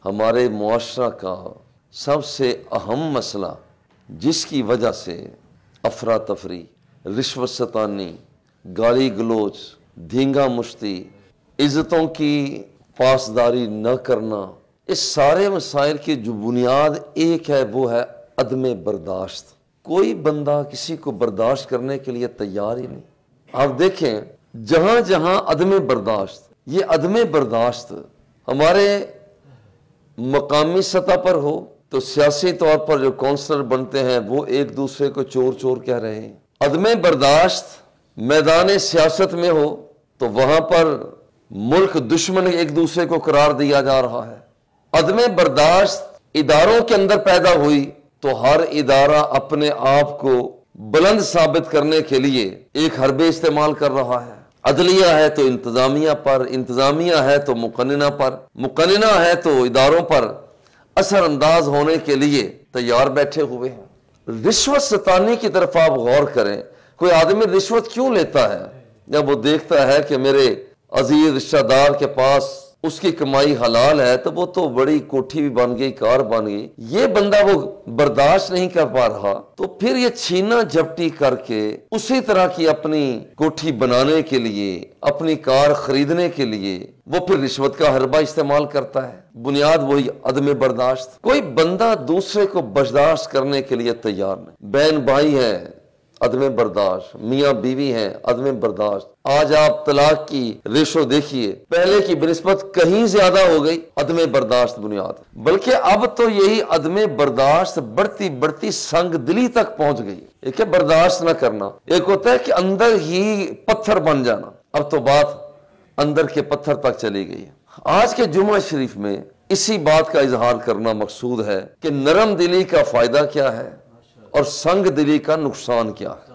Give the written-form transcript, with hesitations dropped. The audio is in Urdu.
ہمارے معاشرہ کا سب سے اہم مسئلہ جس کی وجہ سے افراتفری، رشوت ستانی، گالی گلوچ، دھینگا مشتی، عزتوں کی پاسداری نہ کرنا، اس سارے مسائل کی جو بنیاد ایک ہے وہ ہے عدم برداشت۔ کوئی بندہ کسی کو برداشت کرنے کے لیے تیار ہی نہیں۔ آپ دیکھیں جہاں جہاں عدم برداشت، یہ عدم برداشت ہمارے مقامی سطح پر ہو تو سیاسی طور پر جو کونسلر بنتے ہیں وہ ایک دوسرے کو چور چور کہہ رہے ہیں۔ عدم برداشت میدان سیاست میں ہو تو وہاں پر ملک دشمن ایک دوسرے کو قرار دیا جا رہا ہے۔ عدم برداشت اداروں کے اندر پیدا ہوئی تو ہر ادارہ اپنے آپ کو بلند ثابت کرنے کے لیے ایک حربے استعمال کر رہا ہے۔ عدلیہ ہے تو انتظامیہ پر، انتظامیہ ہے تو مقننہ پر، مقننہ ہے تو اداروں پر اثر انداز ہونے کے لیے تیار بیٹھے ہوئے ہیں۔ رشوت ستانی کی طرف آپ غور کریں، کوئی آدمی رشوت کیوں لیتا ہے؟ جب وہ دیکھتا ہے کہ میرے عزیز رشتہ دار کے پاس اس کی کمائی حلال ہے تو وہ تو بڑی کوٹھی بھی بن گئی، کار بن گئی، یہ بندہ وہ برداشت نہیں کر پا رہا تو پھر یہ چھینا جھپٹی کر کے اسی طرح کی اپنی کوٹھی بنانے کے لیے، اپنی کار خریدنے کے لیے وہ پھر رشوت کا حربہ استعمال کرتا ہے۔ بنیاد وہی عدم برداشت۔ کوئی بندہ دوسرے کو برداشت کرنے کے لیے تیار نہیں۔ بہن بھائی ہیں، عدم برداشت، میاں بیوی ہیں، عدم برداشت۔ آج آپ طلاق کی ریشو دیکھیے، پہلے کی بنسبت کہیں زیادہ ہو گئی، عدم برداشت بنیاد۔ بلکہ اب تو یہی عدم برداشت بڑھتی بڑھتی سنگ دلی تک پہنچ گئی۔ ایک ہے برداشت نہ کرنا، ایک ہوتا ہے کہ اندر ہی پتھر بن جانا، اب تو بات اندر کے پتھر تک چلی گئی ہے۔ آج کے جمعہ شریف میں اسی بات کا اظہار کرنا مقصود ہے کہ نرم دلی کا فائدہ کیا ہے اور سنگ دلی کا نقصان کیا ہے۔